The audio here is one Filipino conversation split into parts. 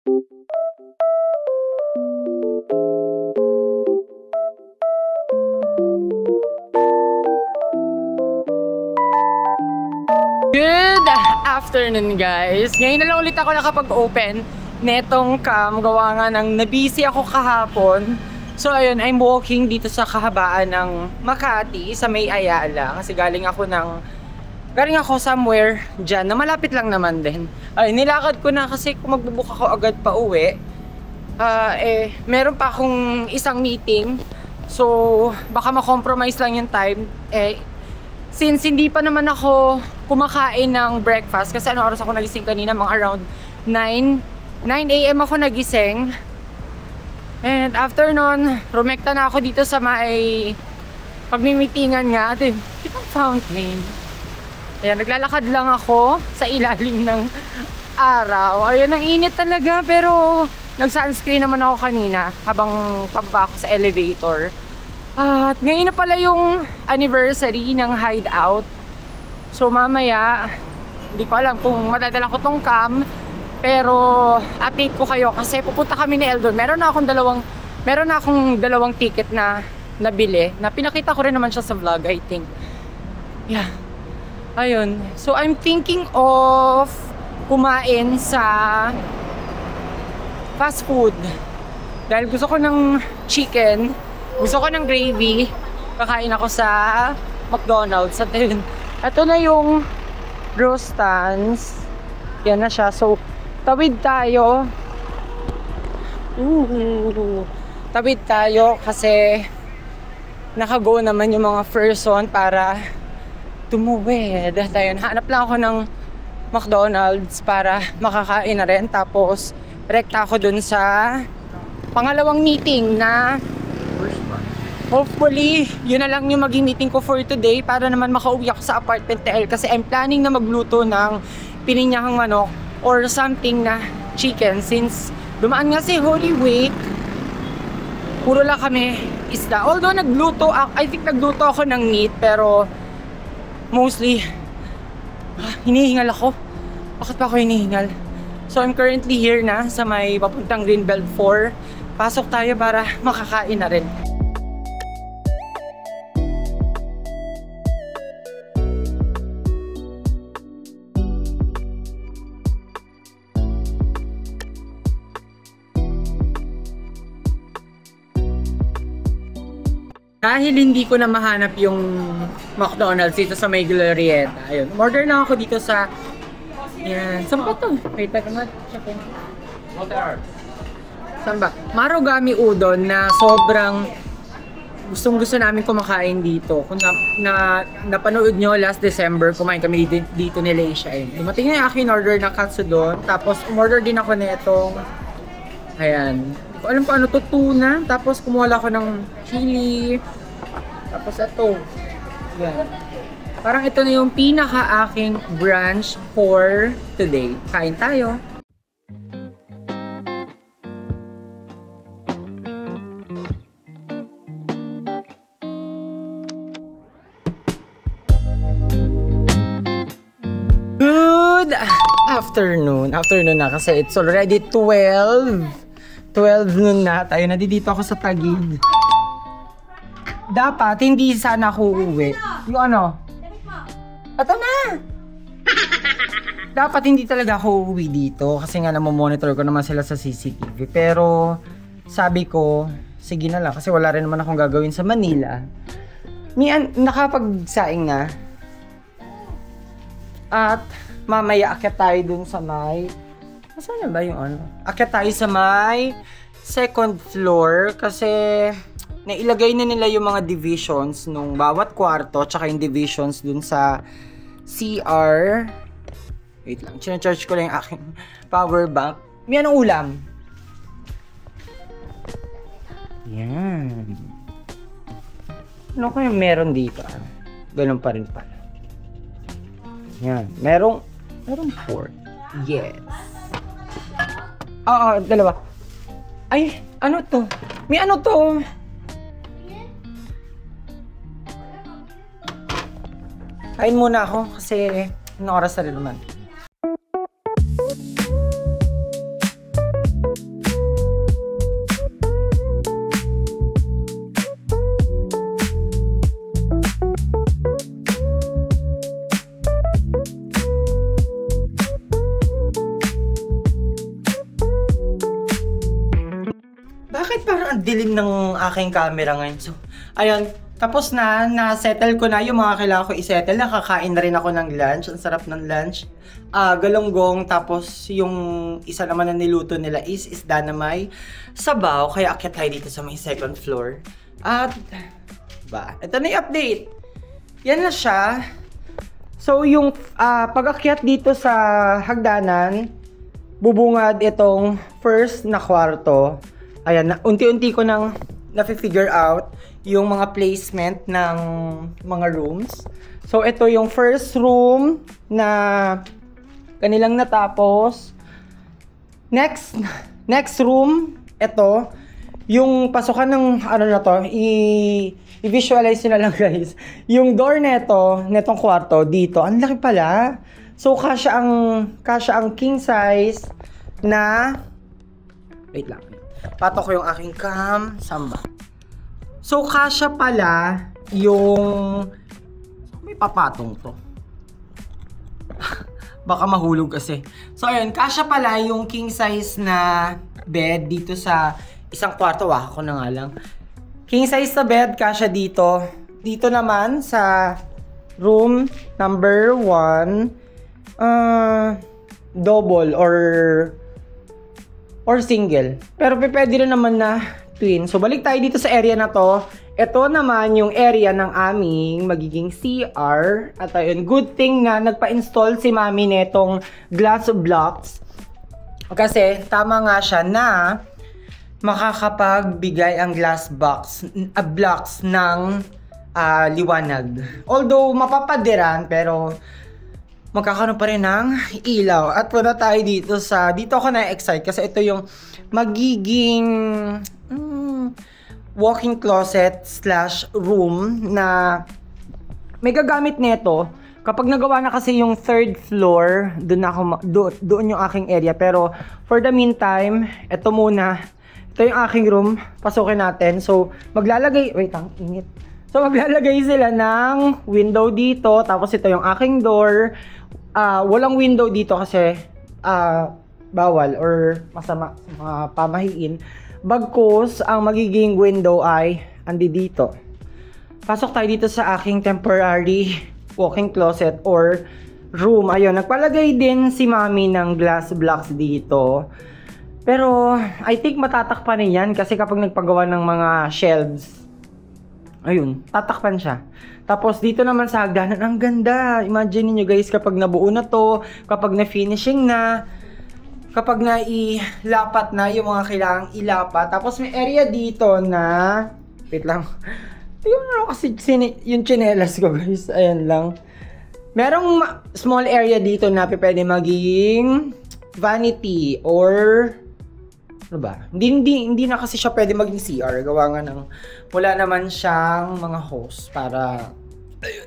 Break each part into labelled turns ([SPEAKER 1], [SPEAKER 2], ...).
[SPEAKER 1] Good afternoon, guys. Ngayon na lang ulit ako nakapag-open netong cam. Gawa nga ng nabisi ako kahapon. So ayun, I'm walking dito sa kahabaan ng Makati sa May Ayala. Kasi galing ako somewhere dyan na malapit lang naman din. Ay, nilakad ko na kasi kung magbubook ako agad pa uwi. Meron pa akong isang meeting. So baka ma-compromise lang yung time. Since hindi pa naman ako kumakain ng breakfast, kasi ano oras ako nagising kanina, mga around 9 AM ako nagising. And after nun, rumekta na ako dito sa may pagmimitingan nga. Ito yung fountain. Ayan, naglalakad lang ako sa ilalim ng araw. Ayun, ang init talaga, pero nag-sunscreen naman ako kanina habang pababa ako sa elevator. At ngayon na pala yung anniversary ng Hideout. So mamaya, hindi ko alam kung madadala ko tong cam, pero update ko kayo kasi pupunta kami ni Eldon. Meron na akong dalawang ticket na nabili. Na pinakita ko rin naman siya sa vlog, I think. Yeah. Ayun. So I'm thinking of kumain sa fast food. Dahil gusto ko ng chicken. Gusto ko ng gravy. Kakain ako sa McDonald's. At ito na yung Rostans. Yan na siya. So, tawid tayo. Tawid tayo kasi nakago naman yung mga person para tumuwid. Ayun, hanap lang ako ng McDonald's para makakain na rin. Tapos, rekta ako dun sa pangalawang meeting na hopefully, yun na lang yung maging meeting ko for today para naman makauwi ako sa apartment TL kasi I'm planning na magluto ng pininyahang manok or something na chicken since dumaan nga si Holy Week. Puro lang kami isda. Although I think nagluto ako ng meat pero mostly hinihingal ako. Bakit pa ako hinihingal? So I'm currently here na sa may papuntang Greenbelt 4. Pasok tayo para makakain na rin. Dahil hindi ko na mahanap yung McDonald's dito sa may Glorieta. Ayun, order na ako dito sa... Yan. Saan ba ito? Wait, naman. Saan ba? Marugami Udon na sobrang gustong-gusto namin kumakain dito. Kung napanood nyo last December, kumain kami dito ni Leisha. Dumating na yung aking order na katsudon. Tapos umorder din ako nitong... Ayan. Hindi ko alam kung ano to, tuna. Tapos kumuha ako ng chili. Tapos ito. Yan. Parang ito na yung pinaka-aking brunch for today. Kain tayo. Good afternoon. Afternoon na kasi it's already 12 noon na. Tayo na dito ako sa Taguig. Dapat hindi sana ako uuwi. Yung ano? Ito na! Dapat hindi talaga ako uuwi dito kasi nga namomonitor ko naman sila sa CCTV. Pero sabi ko, sige na lang kasi wala rin naman akong gagawin sa Manila. Nakapagsaing na. At mamaya akyat tayo dun sa may... Saan na ba yung ano? Akyat tayo sa may second floor kasi nailagay na nila yung mga divisions nung bawat kwarto tsaka yung divisions dun sa CR. Wait lang, charge ko lang yung aking power bank. May anong ulam? Yan. Ano kaya meron dito? Ganun pa rin pala. Yan. Merong pork. Yes. Oo, dalawa. Ay, ano to? May ano to? Kain muna ako kasi anong oras na rin naman. Bakit parang ang dilim ng aking camera ngayon? So, ayun. Tapos na-settle ko na yung mga kailangan ko i-settle. Nakakain na rin ako ng lunch. Ang sarap ng lunch. Galonggong. Tapos yung isa naman na niluto nila is isda na may sabaw. Kaya akyat tayo dito sa may second floor. At, ito na yung update. Yan na siya. So, yung pag-akyat dito sa hagdanan, bubungad itong first na kwarto. Ayan, unti-unti ko nang na-figure out yung mga placement ng mga rooms. So, ito yung first room na kanilang natapos. Next room, ito, yung pasukan ng ano na to, i-visualize nyo na lang guys. Yung door netong kwarto, dito, ang laki pala. So, kasya ang king size na, wait lang, patok ko yung aking cam, samba. So, kasya pala yung, may papatong to. Baka mahulog kasi. So, ayun, kasya pala yung king size na bed dito sa isang kwarto. Ako na nga lang. King size na bed, kasya dito. Dito naman sa room number 1, double or single. Pero pwede rin naman na twin. So, balik tayo dito sa area na to. Ito naman yung area ng aming magiging CR. At ayun, good thing na nagpa-install si Mami netong glass blocks. Kasi tama nga siya na makakapagbigay ang glass blocks ng liwanag. Although mapapadiran, pero magkakaroon pa rin ng ilaw. At punta tayo dito ako na-excite kasi ito yung magiging walk-in closet / room na may gagamit nito. Kapag nagawa na kasi yung third floor, doon yung aking area. Pero for the meantime, ito muna. Ito yung aking room. Pasukin natin. So, maglalagay, wait lang, init. So, maglalagay sila ng window dito. Tapos ito yung aking door. Walang window dito kasi bawal or masama mga pamahiin. Bagkus, ang magiging window ay andi dito. Pasok tayo dito sa aking temporary walk-in closet or room. Ayun, nagpalagay din si Mami ng glass blocks dito. Pero, I think matatakpan yan kasi kapag nagpagawa ng mga shelves, ayun, tatakpan siya. Tapos, dito naman sa hagdanan, ang ganda. Imagine niyo guys, kapag nabuo na to, kapag na-finishing na, kapag nailapat na yung mga kailangang ilapat. Tapos, may area dito na, wait lang, tingnan mo kasi yung chinelas ko guys, ayan lang. Merong small area dito na pwede maging vanity or ano ba? Hindi na kasi siya pwede maging CR. Gawa nga ng wala naman siyang mga hose para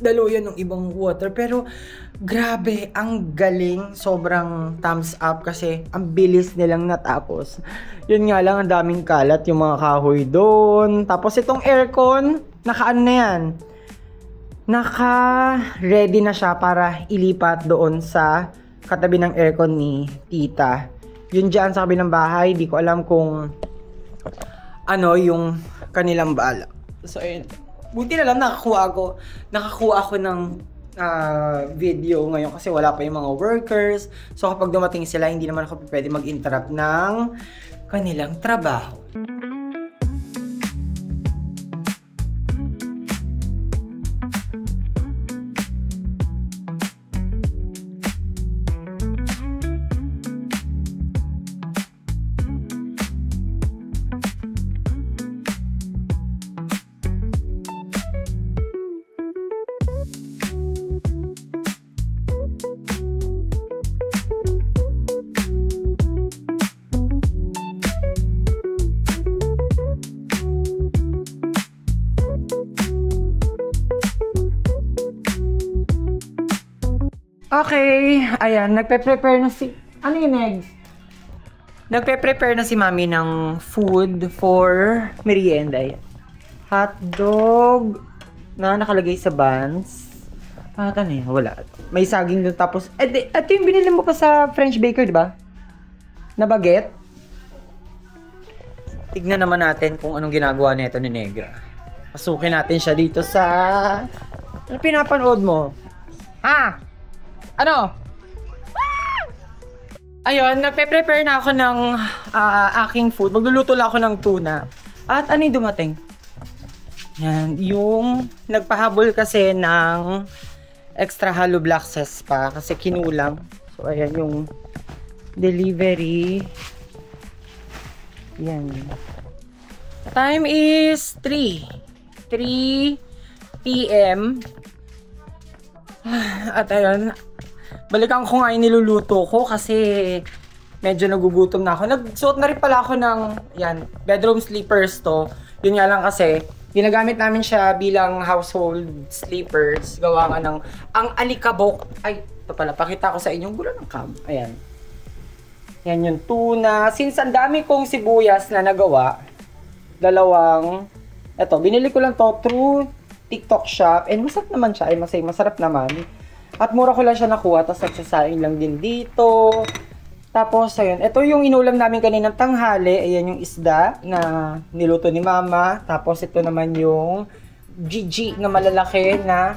[SPEAKER 1] daluyan ng ibang water. Pero grabe, ang galing. Sobrang thumbs up kasi ang bilis nilang natapos. Yun nga lang, ang daming kalat yung mga kahoy doon. Tapos itong aircon, naka-ano na yan. Naka-ready na siya para ilipat doon sa katabi ng aircon ni tita. Yun dyan sa kabilang bahay, di ko alam kung ano yung kanilang bala. So, ayun. Buti na lang nakakuha ako ng video ngayon kasi wala pa yung mga workers. So, kapag dumating sila, hindi naman ako pwede mag-interrupt ng kanilang trabaho. Okay, ayan, nagpe-prepare na si... Ano yung eggs? Nagpe-prepare na si Mami ng food for merienda. Hotdog na nakalagay sa buns. Ano yun? Wala. May saging doon tapos... Ito yung binili mo pa sa French Baker, di ba? Na baguette. tignan naman natin kung anong ginagawa nito ni Negra. Pasukin natin siya dito sa... Ano pinapanood mo? Ha? Ano? Ayun, nagpe-prepare na ako ng aking food. Magluluto lang ako ng tuna. At ano yung dumating? Yan, yung nagpahabol kasi ng extra hollow black cess pa kasi kinulang. So, ayan yung delivery. Yan. Time is 3 p.m. At ayun, balikan ko nga yung niluluto ko kasi medyo nagugutom na ako. Nagsuot na rin pala ako ng yan, bedroom sleepers to. Yun nga lang kasi ginagamit namin siya bilang household sleepers. Gawa nga ng ang alikabok. Ay, ito pala, pakita ko sa inyong gulo ng cam. Ayan. Yan yung tuna. Since ang dami kong sibuyas na nagawa, eto, binili ko lang to through TikTok shop. And masarap naman siya. Ay, masarap naman. At mura ko lang siya nakuha. Tapos nagsasaing lang din dito. Tapos, ayun. Ito yung inulam namin kaninang tanghali. Ayan yung isda na niluto ni Mama. Tapos, ito naman yung GG na malalaki na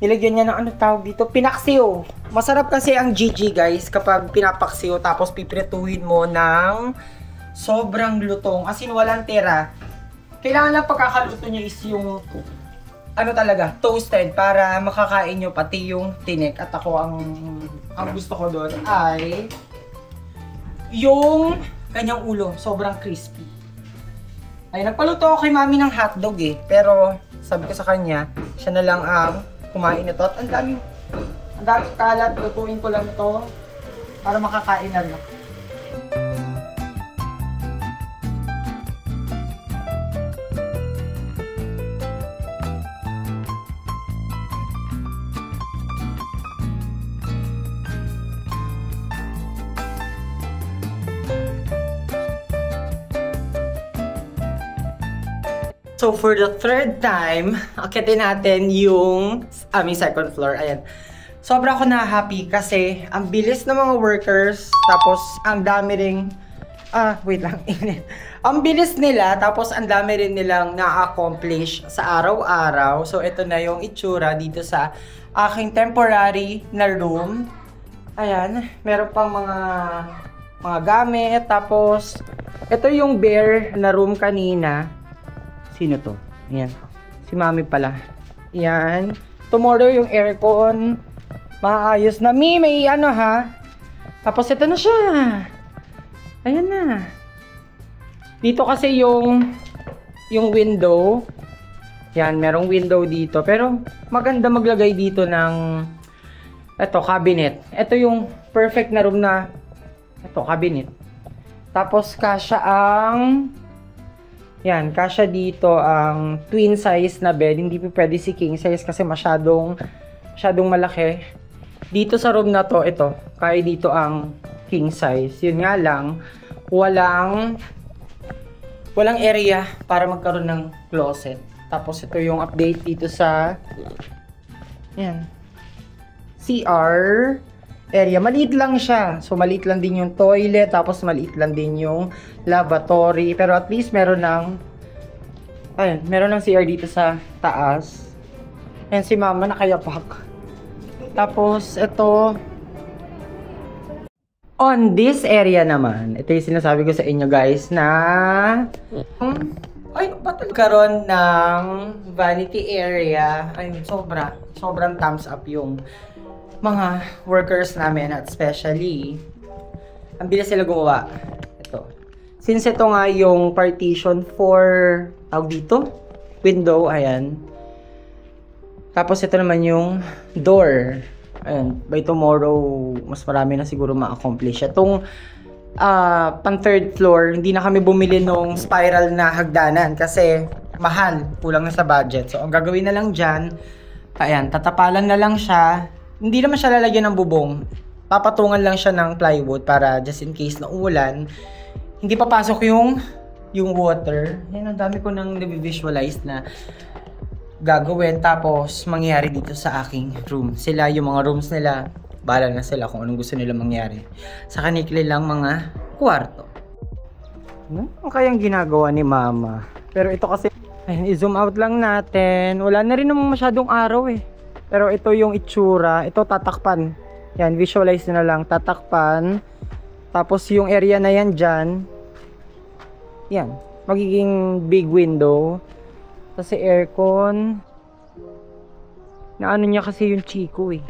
[SPEAKER 1] nilagyan niya ng ano tawag dito? Pinaksiw. Masarap kasi ang GG, guys, kapag pinapaksiw. Tapos, piprituhin mo ng sobrang lutong. As in, walang tira. Kailangan lang pagkakaluto niya is yung ano talaga, toasted para makakain nyo pati yung tinik. At ako ang gusto ko doon ay yung kanyang ulo, sobrang crispy. Ay, nagpaluto ako kay Mami ng hotdog eh. Pero sabi ko sa kanya, siya na lang ang kumain nito. At ang daming kalat, lutuin ko lang to para makakain na rin. So, for the third time, akitin natin yung aming second floor. Ayan. Sobra ako na-happy kasi ang bilis ng mga workers, tapos ang dami ring... wait lang. Ang bilis nila, tapos ang dami rin nilang na-accomplish sa araw-araw. So, ito na yung itsura dito sa aking temporary na room. Ayan. Meron pang mga gamit. Tapos, ito yung bare na room kanina. Sino to? Ayan. Si Mami pala. Ayan. Tomorrow yung aircon. Maayos na. May ano ha. Tapos ito na siya. Ayan na. Dito kasi yung window. Yan. Merong window dito. Pero maganda maglagay dito ng cabinet. Ito yung perfect na room na cabinet. Tapos kasya ang yan, kasya dito ang twin size na bed. Hindi pa pwede si king size kasi masyadong malaki. Dito sa room na to, ito, kaya dito ang king size. Yun nga lang, walang area para magkaroon ng closet. Tapos ito yung update dito sa yan, CR area. Maliit lang siya. So, maliit lang din yung toilet. Tapos, maliit lang din yung lavatory. Pero at least, meron ng CR dito sa taas. Ayan, si Mama nakayapak. Tapos, ito. On this area naman, ito yung sinasabi ko sa inyo, guys, na karon ng vanity area. Ay, sobrang thumbs up yung mga workers namin at especially ang bilis sila gumawa. Ito. Since ito nga yung partition for window, ayan. Tapos ito naman yung door. Ayan, by tomorrow mas marami na siguro ma-accomplish. Itong pang third floor, hindi na kami bumili nung spiral na hagdanan kasi mahal, kulang na sa budget. So ang gagawin na lang dyan, ayan, tatapalan na lang siya. Hindi naman siya lalagyan ng bubong. Papatungan lang siya ng plywood para just in case na umulan, hindi papasok yung water. Yan, ang dami ko nang nabivisualize na gagawin. Tapos, mangyayari dito sa aking room. Sila, yung mga rooms nila, bahala na sila kung anong gusto nila mangyari. Sa kanila lang mga kwarto. Ano kayang ginagawa ni mama? Pero ito kasi, ayun, i-zoom out lang natin. Wala na rin namang masyadong araw eh. Pero ito yung itsura. Ito tatakpan. Yan, visualize na lang. Tatakpan. Tapos yung area na yan dyan. Yan. Magiging big window. Kasi aircon. Naano niya kasi yung Chico eh.